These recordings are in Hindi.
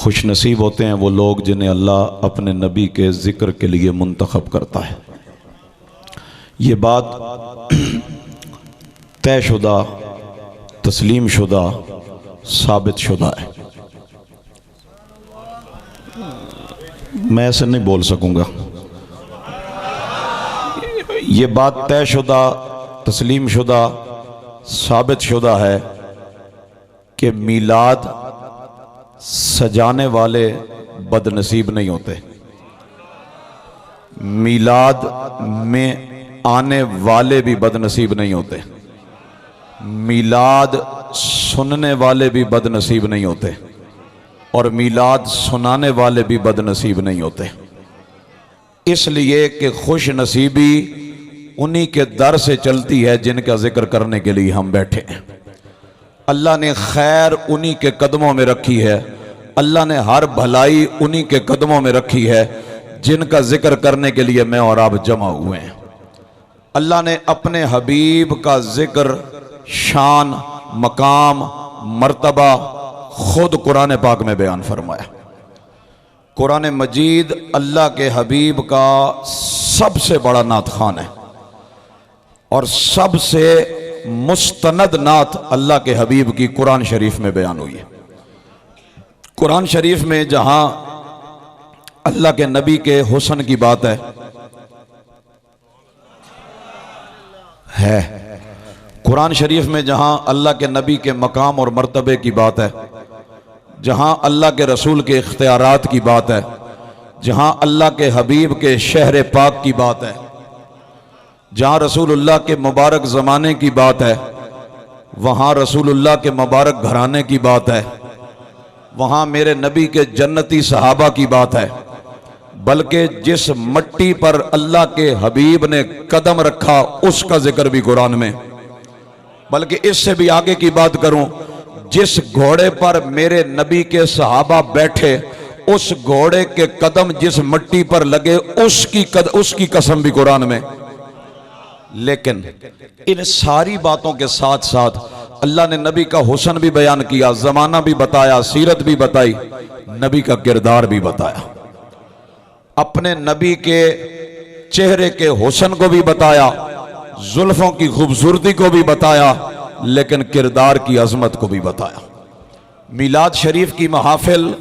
खुश नसीब होते हैं वो लोग जिन्हें अल्लाह अपने नबी के ज़िक्र के लिए मुंतखब करता है। ये बात तयशुदा, तस्लीम शुदा, साबित शुदा है। मैं ऐसे नहीं बोल सकूँगा। ये बात तयशुदा, तस्लीम शुदा, साबित शुदा है कि मीलाद सजाने वाले बदनसीब नहीं होते, मीलाद में आने वाले भी बदनसीब नहीं होते, मीलाद सुनने वाले भी बदनसीब नहीं होते, और मीलाद सुनाने वाले भी बदनसीब नहीं होते। इसलिए कि खुश नसीबी उन्हीं के दर से चलती है जिनका जिक्र करने के लिए हम बैठे हैं। अल्लाह ने खैर उन्हीं के कदमों में रखी है, अल्लाह ने हर भलाई उन्हीं के कदमों में रखी है जिनका जिक्र करने के लिए मैं और आप जमा हुए हैं। अल्लाह ने अपने हबीब का जिक्र, शान, मकाम, मर्तबा खुद कुरान पाक में बयान फरमाया। कुरान मजीद अल्लाह के हबीब का सबसे बड़ा नात खान है और सबसे मुस्तनद नात अल्लाह के हबीब की कुरान शरीफ में बयान हुई है। कुरान शरीफ में जहां अल्लाह के नबी के हुस्न की बात है, कुरान शरीफ में जहां अल्लाह के नबी के मकाम और मर्तबे की बात है, जहां अल्लाह के रसूल के इख्तियारात की बात है, जहां अल्लाह के हबीब के शहर पाक की बात है, जहां रसूलुल्लाह के मुबारक ज़माने की बात है, वहां रसूलुल्लाह के मुबारक घराने की बात है, वहां मेरे नबी के जन्नती सहाबा की बात है। बल्कि जिस मट्टी पर अल्लाह के हबीब ने कदम रखा उसका जिक्र भी कुरान में। बल्कि इससे भी आगे की बात करूं, जिस घोड़े पर मेरे नबी के सहाबा बैठे उस घोड़े के कदम जिस मट्टी पर लगे उसकी कसम भी कुरान में। लेकिन इन सारी बातों के साथ साथ अल्लाह ने नबी का हुस्न भी बयान किया, जमाना भी बताया, सीरत भी बताई, नबी का किरदार भी बताया, अपने नबी के चेहरे के हुस्न को भी बताया, जुल्फों की खूबसूरती को भी बताया, लेकिन किरदार की अजमत को भी बताया। मिलाद शरीफ की महाफिल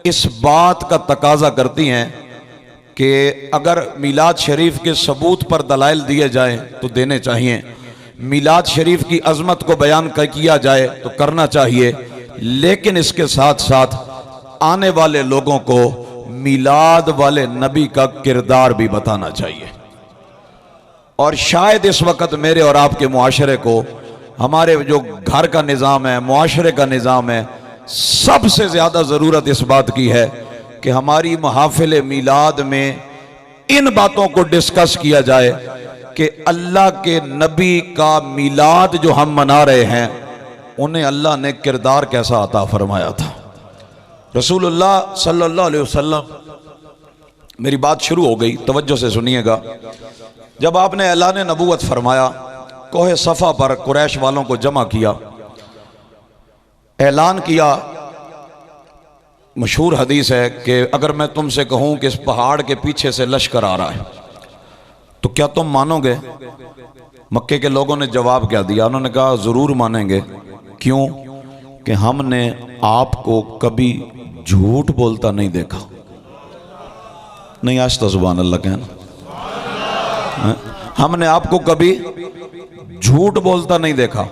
इस बात का तकाजा करती हैं कि अगर मिलाद शरीफ के सबूत पर दलाइल दिए जाएं तो देने चाहिए, मिलाद शरीफ की अजमत को बयान किया जाए तो करना चाहिए, लेकिन इसके साथ साथ आने वाले लोगों को मिलाद वाले नबी का किरदार भी बताना चाहिए। और शायद इस वक्त मेरे और आपके मुआशरे को, हमारे जो घर का निज़ाम है, मुआशरे का निज़ाम है, सबसे ज़्यादा ज़रूरत इस बात की है कि हमारी महफिल मिलाद में इन बातों को डिस्कस किया जाए कि अल्लाह के नबी का मिलाद जो हम मना रहे हैं उन्हें अल्लाह ने किरदार कैसा अता फरमाया था। रसूलुल्लाह सल्लल्लाहु अलैहि वसल्लम, मेरी बात शुरू हो गई, तवज्जो से सुनिएगा। जब आपने ऐलान नबूवत फरमाया, कोहे सफ़ा पर कुरैश वालों को जमा किया, ऐलान किया, मशहूर हदीस है कि अगर मैं तुमसे कहूं कि इस पहाड़ के पीछे से लश्कर आ रहा है तो क्या तुम मानोगे? मक्के के लोगों ने जवाब क्या दिया? उन्होंने कहा ज़रूर मानेंगे। क्यों? कि हमने आपको कभी झूठ बोलता नहीं देखा। नहीं, आज तो सुभान अल्लाह कहना, हमने आपको कभी झूठ बोलता नहीं देखा।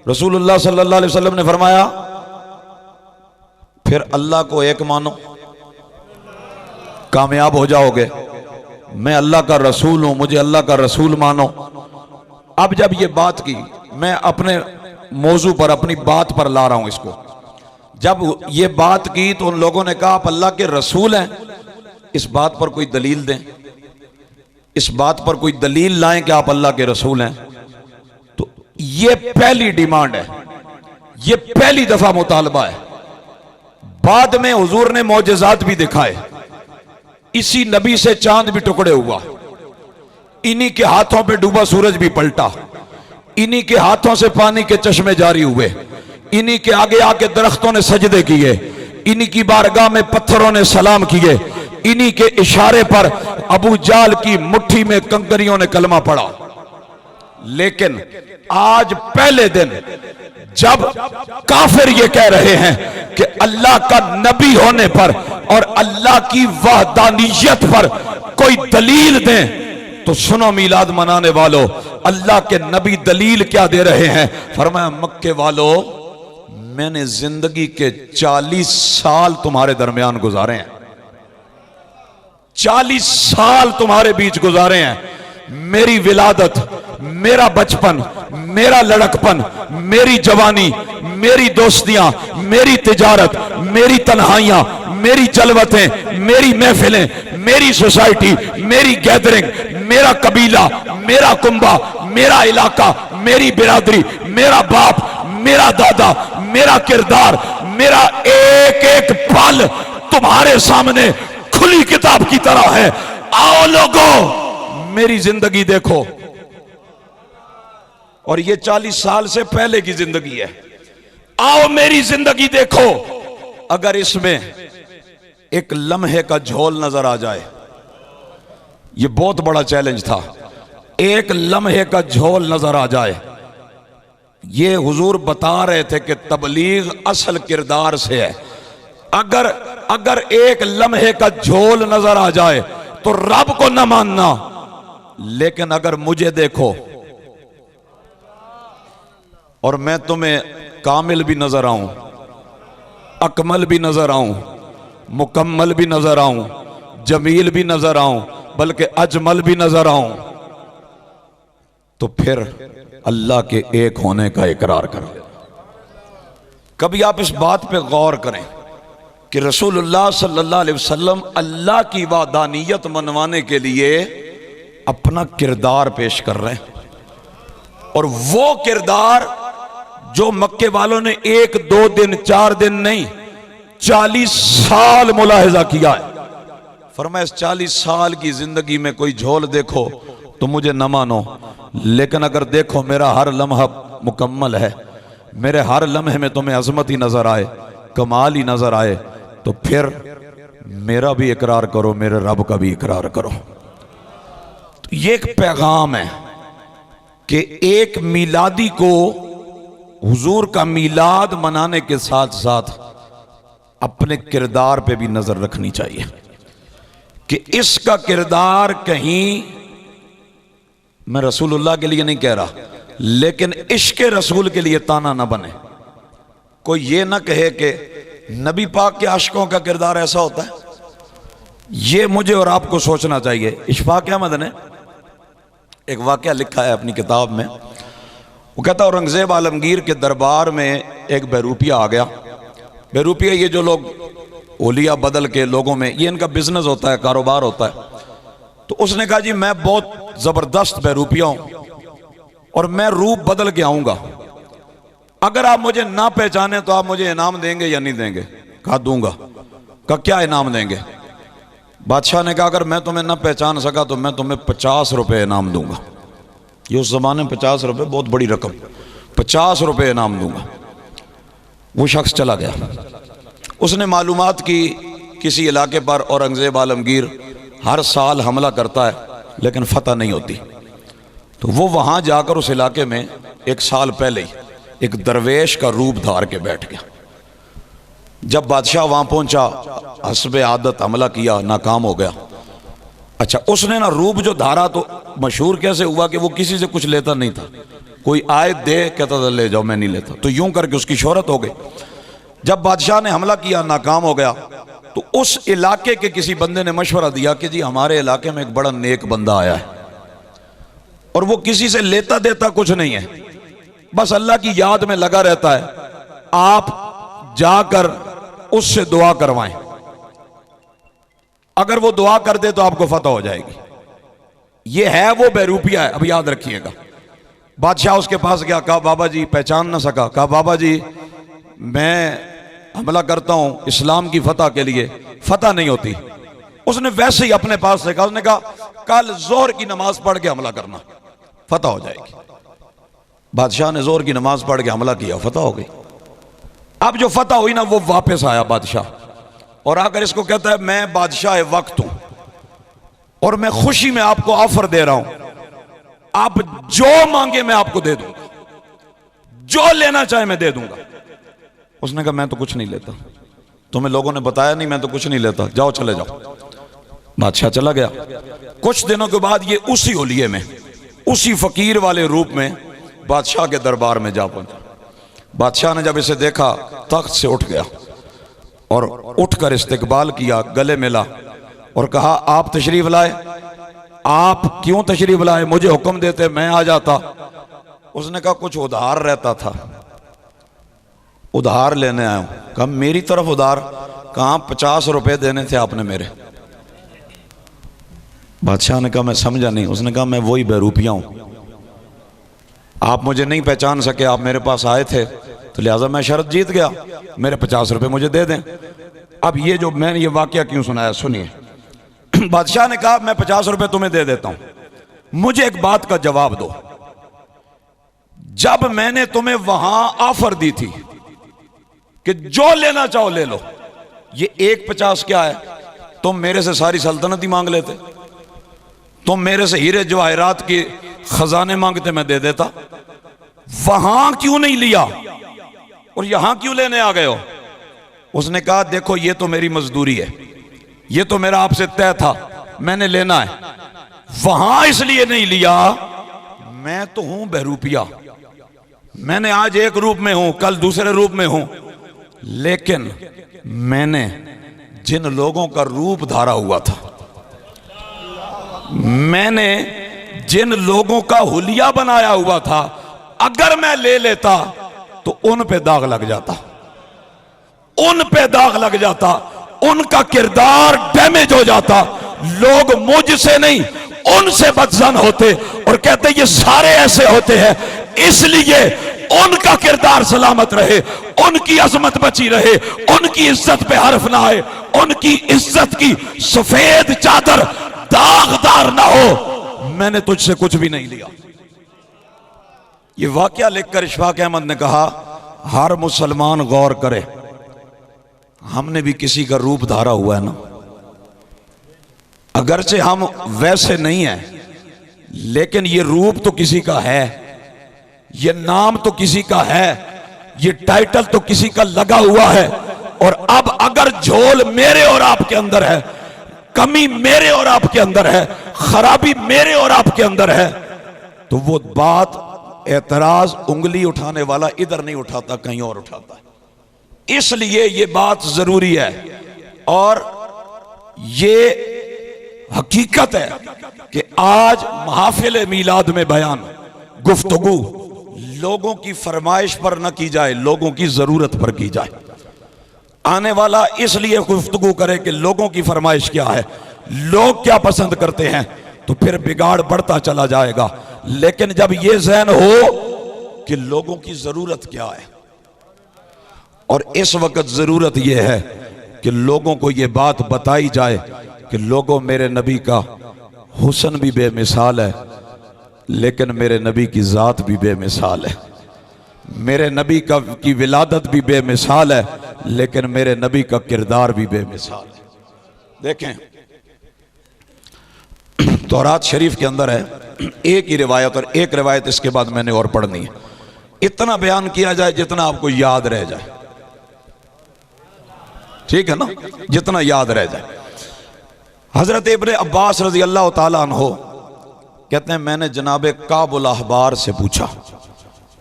रसूलुल्लाह सल्लल्लाहु अलैहि वसल्लम ने फरमाया, फिर अल्लाह को एक मानो, कामयाब हो जाओगे। मैं अल्लाह का रसूल हूं, मुझे अल्लाह का रसूल मानो। अब जब ये बात की, मैं अपने मौजू पर, अपनी बात पर ला रहा हूं इसको, जब ये बात की तो उन लोगों ने कहा आप अल्लाह के रसूल हैं, इस बात पर कोई दलील दें, इस बात पर कोई दलील लाएं कि आप अल्लाह के रसूल हैं। तो ये पहली डिमांड है, ये पहली दफा मुतालबा है। बाद में हुजूर ने मौजज़ात भी दिखाए, इसी नबी से चांद भी टुकड़े हुआ, इन्हीं के हाथों पे डूबा सूरज भी पलटा, इन्हीं के हाथों से पानी के चश्मे जारी हुए, इन्हीं के आगे आके दरख्तों ने सजदे किए, इन्हीं की बारगाह में पत्थरों ने सलाम किए, इन्हीं के इशारे पर अबू जाल की मुट्ठी में कंकरियों ने कलमा पढ़ा। लेकिन आज पहले दिन जब काफिर ये कह रहे हैं कि अल्लाह का नबी होने पर और अल्लाह की वहदानियत पर कोई दलील दें, तो सुनो मिलाद मनाने वालों, अल्लाह के नबी दलील क्या दे रहे हैं। फरमाया मक्के वालों, मैंने जिंदगी के 40 साल तुम्हारे दरमियान गुजारे हैं, 40 साल तुम्हारे बीच गुजारे हैं। मेरी विलादत, मेरा बचपन, मेरा लड़कपन, मेरी जवानी, मेरी दोस्तियां, मेरी तिजारत, मेरी तन्हाइयां, मेरी जलवतें, मेरी महफिलें, मेरी सोसाइटी, मेरी गैदरिंग, मेरा कबीला, मेरा कुंबा, मेरा इलाका, मेरी बिरादरी, मेरा बाप, मेरा दादा, मेरा किरदार, मेरा एक एक पल तुम्हारे सामने खुली किताब की तरह है। आओ लोगों, मेरी जिंदगी देखो। और ये 40 साल से पहले की जिंदगी है। आओ मेरी जिंदगी देखो। अगर इसमें एक लम्हे का झोल नजर आ जाए, ये बहुत बड़ा चैलेंज था, एक लम्हे का झोल नजर आ जाए। ये हुजूर बता रहे थे कि तबलीग असल किरदार से है। अगर एक लम्हे का झोल नजर आ जाए तो रब को न मानना, लेकिन अगर मुझे देखो और मैं तुम्हें कामिल भी नजर आऊं, अकमल भी नजर आऊं, मुकम्मल भी नजर आऊं, जमील भी नजर आऊं, बल्कि अजमल भी नजर आऊं, तो फिर अल्लाह के एक होने का इकरार करो। कभी आप इस बात पे गौर करें कि रसूलुल्लाह सल्लल्लाहु अलैहि वसल्लम अल्लाह की वादानियत मनवाने के लिए अपना किरदार पेश कर रहे हैं, और वो किरदार जो मक्के वालों ने 1 2 दिन 4 दिन नहीं 40 साल मुलाहिजा किया है। फरमाया इस 40 साल की जिंदगी में कोई झोल देखो तो मुझे न मानो, लेकिन अगर देखो मेरा हर लम्हा मुकम्मल है, मेरे हर लम्हे में तुम्हें अजमत ही नजर आए, कमाल ही नजर आए, तो फिर मेरा भी इकरार करो, मेरे रब का भी इकरार करो। तो ये एक पैगाम है कि एक मिलादी को हुजूर का मिलाद मनाने के साथ साथ अपने किरदार पे भी नजर रखनी चाहिए कि इसका किरदार कहीं, मैं रसूलुल्लाह के लिए नहीं कह रहा, लेकिन इश्क रसूल के लिए ताना ना बने। कोई ये ना कहे कि नबी पाक के आशिकों का किरदार ऐसा होता है। ये मुझे और आपको सोचना चाहिए। इशफाक अहमद ने एक वाकया लिखा है अपनी किताब में। वो कहता औरंगजेब आलमगीर के दरबार में एक बहरूपिया आ गया। बहरूपिया ये जो लोग ओलिया बदल के लोगों में, ये इनका बिजनेस होता है, कारोबार होता है। तो उसने कहा जी मैं बहुत जबरदस्त बहरूपिया हूं और मैं रूप बदल के आऊंगा, अगर आप मुझे ना पहचाने तो आप मुझे इनाम देंगे या नहीं देंगे? कहा दूंगा। कहा क्या इनाम देंगे? बादशाह ने कहा अगर मैं तुम्हें ना पहचान सका तो मैं तुम्हें 50 रुपए इनाम दूंगा। ये उस जमाने में 50 रुपए बहुत बड़ी रकम, 50 रुपए इनाम दूंगा। वो शख्स चला गया। उसने मालूमात की किसी इलाके पर औरंगजेब आलमगीर हर साल हमला करता है लेकिन फतह नहीं होती। तो वो वहां जाकर उस इलाके में एक साल पहले ही एक दरवेश का रूप धार के बैठ गया। जब बादशाह वहां पहुंचा, हस्बे आदत हमला किया, नाकाम हो गया। अच्छा, उसने ना रूप जो धारा तो मशहूर कैसे हुआ कि वो किसी से कुछ लेता नहीं था। कोई आए दे, कहता था ले जाओ, मैं नहीं लेता। तो यूं करके उसकी शोहरत हो गई। जब बादशाह ने हमला किया, नाकाम हो गया, तो उस इलाके के किसी बंदे ने मशवरा दिया कि जी हमारे इलाके में एक बड़ा नेक बंदा आया है और वो किसी से लेता देता कुछ नहीं है, बस अल्लाह की याद में लगा रहता है। आप जाकर उससे दुआ करवाएं, अगर वो दुआ कर दे तो आपको फतह हो जाएगी। ये है वो बहरूपिया है, अब याद रखिएगा। बादशाह उसके पास गया, कहा बाबा जी, पहचान ना सका। कहा बाबा जी मैं हमला करता हूं इस्लाम की फतह के लिए, फतह नहीं होती। उसने वैसे ही अपने पास से कहा, उसने कहा कल जोहर की नमाज पढ़ के हमला करना, फतह हो जाएगी। बादशाह ने जोहर की नमाज पढ़ के हमला किया, फतह हो गई। अब जो फतह हुई ना वो वापस आया बादशाह, और आकर इसको कहता है मैं बादशाह वक्त हूं और मैं खुशी में आपको ऑफर दे रहा हूं, आप जो मांगे मैं आपको दे दूंगा, जो लेना चाहे मैं दे दूंगा। उसने कहा मैं तो कुछ नहीं लेता, तुम्हें लोगों ने बताया नहीं, मैं तो कुछ नहीं लेता, जाओ चले जाओ। बादशाह चला गया। कुछ दिनों के बाद ये उसी होलिये में उसी फकीर वाले रूप में बादशाह के दरबार में जा पहुंचा। बादशाह ने जब इसे देखा तख्त से उठ गया और उठकर इस्तकबाल किया, गले मिला और कहा आप तशरीफ लाए, आप क्यों तशरीफ लाए, मुझे हुक्म देते मैं आ जाता। उसने कहा कुछ उधार रहता था, उधार लेने आया हूं। कहा मेरी तरफ उधार? कहां 50 रुपए देने थे आपने मेरे। बादशाह ने कहा मैं समझा नहीं। उसने कहा मैं वही बहरूपिया हूं, आप मुझे नहीं पहचान सके, आप मेरे पास आए थे तो लिहाजा मैं शर्त जीत गया, मेरे 50 रुपए मुझे दे दें। अब ये जो मैंने ये वाकया क्यों सुनाया सुनिए। बादशाह ने कहा मैं 50 रुपए तुम्हें दे देता हूं, मुझे एक बात का जवाब दो, जब मैंने तुम्हें वहां ऑफर दी थी कि जो लेना चाहो ले लो, ये 1.50 क्या है, तुम मेरे से सारी सल्तनत ही मांग लेते, तुम मेरे से हीरे जवाहरात के खजाने मांगते मैं दे देता, वहां क्यों नहीं लिया और यहां क्यों लेने आ गए हो। उसने कहा देखो ये तो मेरी मजदूरी है, ये तो मेरा आपसे तय था, मैंने लेना है, वहां इसलिए नहीं लिया, मैं तो हूं बहरूपिया, मैंने आज एक रूप में हूं कल दूसरे रूप में हूं, लेकिन मैंने जिन लोगों का रूप धारा हुआ था, मैंने जिन लोगों का हुलिया बनाया हुआ था, अगर मैं ले लेता तो उन पे दाग लग जाता, उन पे दाग लग जाता, उनका किरदार डैमेज हो जाता, लोग मुझसे नहीं उनसे बदजन होते और कहते ये सारे ऐसे होते हैं, इसलिए उनका किरदार सलामत रहे, उनकी अजमत बची रहे, उनकी इज्जत पे हर्फ ना आए, उनकी इज्जत की सफेद चादर दागदार ना हो, मैंने तुझसे कुछ भी नहीं लिया। ये वाकया लिखकर इशफाक अहमद ने कहा हर मुसलमान गौर करे, हमने भी किसी का रूप धारा हुआ है ना, अगरचे हम वैसे नहीं हैं, लेकिन ये रूप तो किसी का है, ये नाम तो किसी का है, ये टाइटल तो किसी का लगा हुआ है, और अब अगर झोल मेरे और आपके अंदर है, कमी मेरे और आपके अंदर है, खराबी मेरे और आपके अंदर है, तो वो बात एतराज उंगली उठाने वाला इधर नहीं उठाता, कहीं और उठाता है। इसलिए ये बात जरूरी है और ये हकीकत है कि आज महफिल मीलाद में बयान गुफ्तगू लोगों की फरमाइश पर न की जाए, लोगों की जरूरत पर की जाए। आने वाला इसलिए गुफ्तगू करे कि लोगों की फरमाइश क्या है, लोग क्या पसंद करते हैं, तो फिर बिगाड़ बढ़ता चला जाएगा। लेकिन जब ये ज़हन हो कि लोगों की जरूरत क्या है, और इस वक्त जरूरत यह है कि लोगों को यह बात बताई जाए कि लोगों मेरे नबी का हुस्न भी बेमिसाल है, लेकिन मेरे नबी की ज़ात भी बेमिसाल है, मेरे नबी की विलादत भी बेमिसाल है, लेकिन मेरे नबी का किरदार भी बेमिसाल है। देखें तौरात शरीफ के अंदर है एक ही रिवायत, और एक रिवायत इसके बाद मैंने और पढ़नी है, इतना बयान किया जाए जितना आपको याद रह जाए, ठीक है ना, जितना याद रह जाए। हजरत इब्ने अब्बास रजी अल्लाह ताला अन्हो कहते हैं मैंने जनाब काबुल अहबार से पूछा,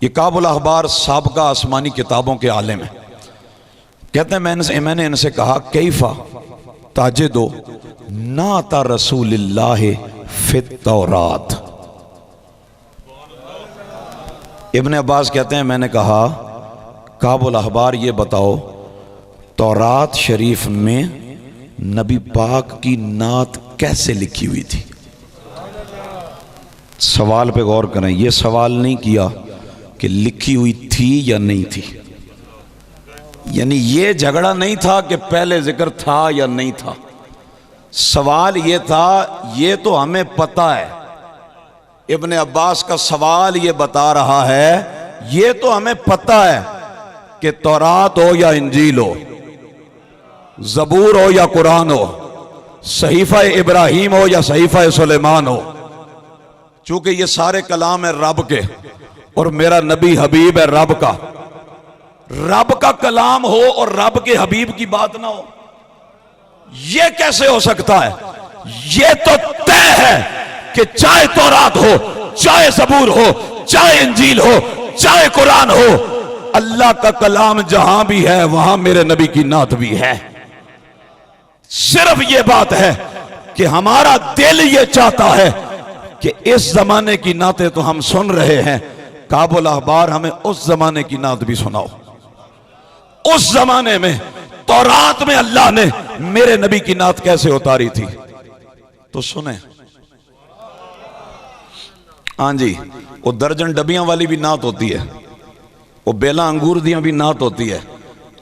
ये काबुल अहबार साबका आसमानी किताबों के आलिम है, कहते हैं मैंने इनसे कहा कैफा ताजिदो नाता रसूलिल्लाह फित तौरात। इब्ने अब्बास कहते हैं मैंने कहा काबुल अहबार ये बताओ तौरात शरीफ में नबी पाक की नात कैसे लिखी हुई थी। सवाल पे गौर करें, ये सवाल नहीं किया कि लिखी हुई थी या नहीं थी, यानी ये झगड़ा नहीं था कि पहले जिक्र था या नहीं था, सवाल ये था, ये तो हमें पता है, इब्ने अब्बास का सवाल ये बता रहा है, ये तो हमें पता है कि तौरात हो या इंजील हो, ज़बूर हो या कुरान हो, सहीफ़ा इब्राहीम हो या सहीफ़ा सुलेमान हो, चूंकि ये सारे कलाम है रब के और मेरा नबी हबीब है रब का, रब का कलाम हो और रब के हबीब की बात ना हो, ये कैसे हो सकता है? ये तो तय है कि चाहे तौरात हो, चाहे ज़बूर हो, चाहे इंजील हो, चाहे कुरान हो, अल्लाह का कलाम जहां भी है वहां मेरे नबी की नात भी है। सिर्फ यह बात है कि हमारा दिल यह चाहता है कि इस जमाने की नातें तो हम सुन रहे हैं, काबुल अखबार हमें उस जमाने की नात भी सुनाओ। उस जमाने में तौरात में अल्लाह ने मेरे नबी की नात कैसे उतारी थी तो सुने। हाँ जी, वो दर्जन डबियां वाली भी नात होती है, वो बेला अंगूर दियां भी नात होती है,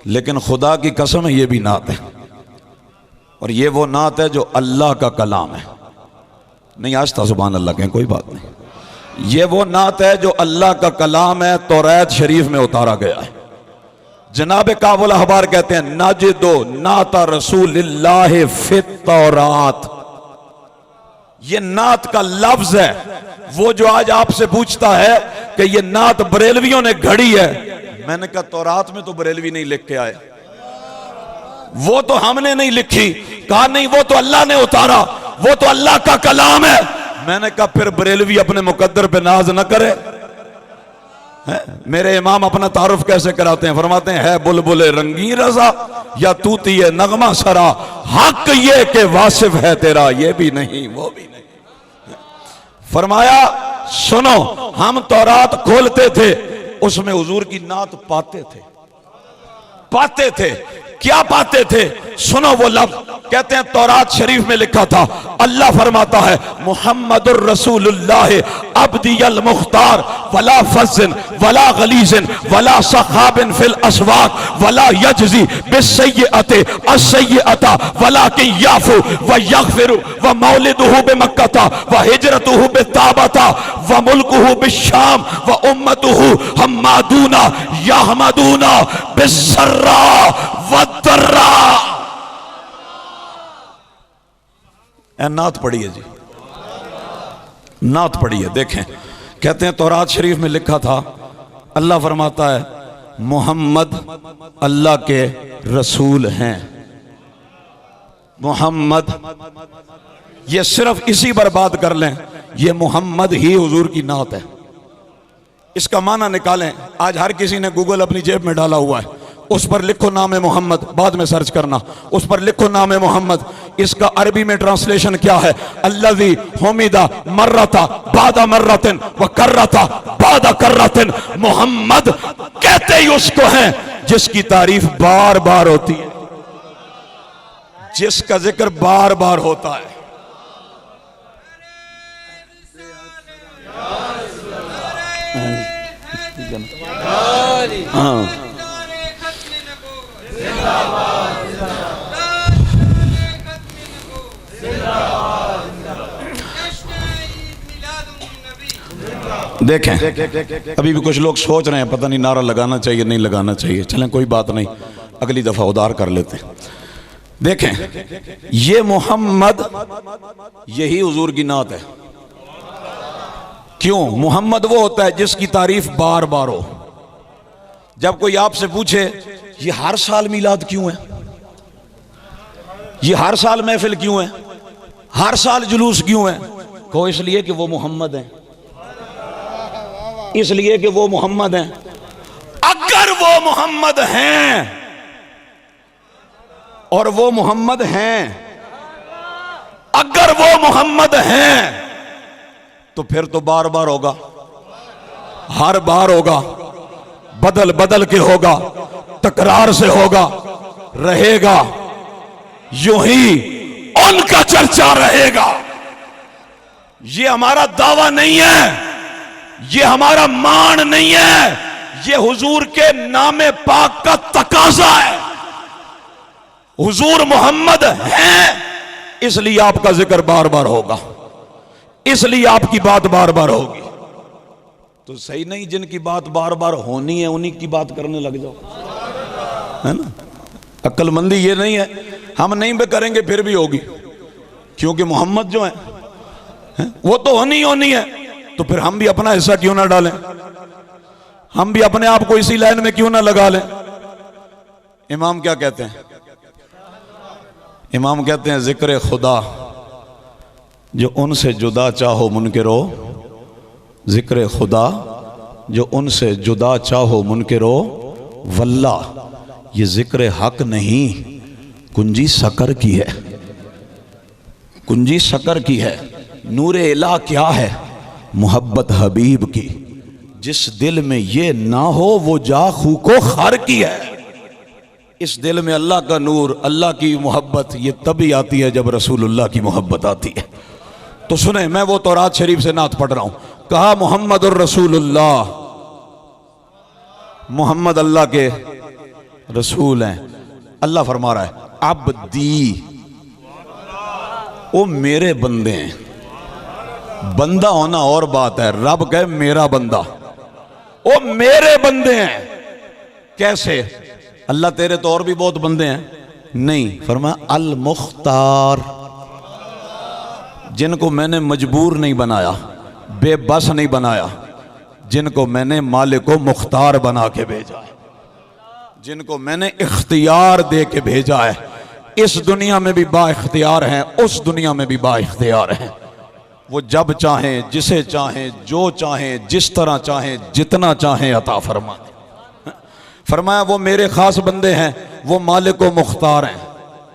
लेकिन खुदा की कसम है ये भी नात है। और ये वो नात है जो अल्लाह का कलाम है। नहीं आस्ता सुभान अल्लाह कहें, कोई बात नहीं। ये वो नात है जो अल्लाह का कलाम है, तौरात शरीफ में उतारा गया है। जनाब काबुल अखबार कहते हैं नाजिदो नाता रसूलिल्लाह फित तौरात। ये नात का लफ्ज है। वो जो आज आपसे पूछता है कि ये नात बरेलवियों ने घड़ी है, मैंने कहा तौरात में तो बरेलवी नहीं लिख के आए, वो तो हमने नहीं लिखी। कहा नहीं, वो तो अल्लाह ने उतारा, वो तो अल्लाह का कलाम है। मैंने कहा फिर बरेलवी अपने मुकद्दर पे नाज न करे। मेरे इमाम अपना तारुफ कैसे कराते हैं? फरमाते हैं है बुलबुल रंगी रजा या तूती है नगमा सरा, हक ये के वासिफ है तेरा ये भी नहीं वो भी नहीं। फरमाया सुनो, हम तौरात खोलते थे, उसमें हुजूर की नात पाते थे। क्या पाते थे? सुनो वो लफ्ज, कहते हैं तौरात शरीफ में लिखा था, अल्लाह फरमाता है मुहम्मदुर रसूलुल्लाह अब्दियल मुख्तार वला फज़्न वला गलीज़न वला सखाबिन फिल अस्वाक वला यजज़ी बिस्सय्यअति अस्सय्यअता वलाकिन याफू व यग़फिरु व मौलिदुहु बिमक्का व हिजरतुहु बिताबता व मुल्कुहु बिश्शाम व उम्मतुहु हम्मादूना यहमदूना बिस्सर्रा वद्दर्रा। नात पढ़िए जी, नात पढ़िए। देखें, कहते हैं तौरात शरीफ में लिखा था, अल्लाह फरमाता है मोहम्मद अल्लाह के रसूल हैं। मोहम्मद, ये सिर्फ इसी पर बात कर लें, ये मोहम्मद ही हुजूर की नात है। इसका माना निकालें। आज हर किसी ने गूगल अपनी जेब में डाला हुआ है, उस पर लिखो नाम मोहम्मद, बाद में सर्च करना, उस पर लिखो नाम मोहम्मद। इसका अरबी में ट्रांसलेशन क्या है? अल्लज़ी हुमिदा मर्रता बादा मर्रतिन व कर्रता बादा कर्रतिन। मोहम्मद कहते ही उसको हैं जिसकी तारीफ बार बार होती है, जिसका जिक्र बार बार होता है। हाँ, देखें अभी भी कुछ लोग सोच रहे हैं पता नहीं नारा लगाना चाहिए नहीं लगाना चाहिए। चलें कोई बात नहीं, अगली दफा उधार कर लेते हैं। देखें ये मोहम्मद यही हुजूर की नात है। क्यों? मोहम्मद वो होता है जिसकी तारीफ बार बार हो। जब कोई आपसे पूछे ये हर साल मिलाद क्यों है, ये हर साल महफिल क्यों है, हर साल जुलूस क्यों है, को इसलिए कि वो मोहम्मद हैं, इसलिए कि वो मोहम्मद हैं। अगर वो मोहम्मद हैं और वो मोहम्मद हैं, अगर वो मोहम्मद हैं तो फिर तो बार बार होगा, हर बार होगा, बदल बदल के होगा, तकरार से होगा, रहेगा, यूं ही उनका चर्चा रहेगा। ये हमारा दावा नहीं है, ये हमारा मान नहीं है, ये हुजूर के नामे पाक का तकाजा है। हुजूर मोहम्मद हैं इसलिए आपका जिक्र बार बार होगा, इसलिए आपकी बात बार बार होगी। तो सही नहीं जिनकी बात बार बार होनी है उन्हीं की बात करने लग जाओ। है ना। अक्लमंदी ये नहीं है हम नहीं भी करेंगे फिर भी होगी, क्योंकि मोहम्मद जो है वो तो होनी है, तो फिर हम भी अपना हिस्सा क्यों ना डालें, हम भी अपने आप को इसी लाइन में क्यों ना लगा लें। इमाम क्या कहते हैं? इमाम कहते हैं जिक्र खुदा जो उनसे जुदा चाहो मुनकिरो, जिक्र खुदा जो उनसे जुदा चाहो मुनकिरो, वल्ला ये जिक्र हक नहीं कुंजी शकर की है, कुंजी शकर की है। नूरे इला क्या है? मोहब्बत हबीब की। जिस दिल में ये ना हो वो जा खू को खार की है। इस दिल में अल्लाह का नूर, अल्लाह की मोहब्बत ये तभी आती है जब रसूलुल्लाह की मोहब्बत आती है। तो सुने, मैं वो तौरात शरीफ से नात पढ़ रहा हूं। कहा मोहम्मदुर रसूलुल्लाह, मोहम्मद अल्लाह के रसूल हैं। अल्लाह फरमा रहा है अब्दी, वो मेरे बंदे हैं। बंदा होना और बात है, रब कहे मेरा बंदा, वो मेरे बंदे हैं। कैसे? अल्लाह तेरे तो और भी बहुत बंदे हैं, नहीं, फरमाया अल मुख्तार, जिनको मैंने मजबूर नहीं बनाया, बेबस नहीं बनाया, जिनको मैंने मालिक को मुख्तार बना के भेजा है, जिनको मैंने इख्तियार दे के भेजा है। इस दुनिया में भी बा इख्तियार हैं, उस दुनिया में भी बा इख्तियार हैं। वो जब चाहें, जिसे चाहें, जो चाहें, जिस तरह चाहें, जितना चाहें अता फरमा। फरमाया वो मेरे खास बंदे हैं, वो मालिक व मुख्तार हैं।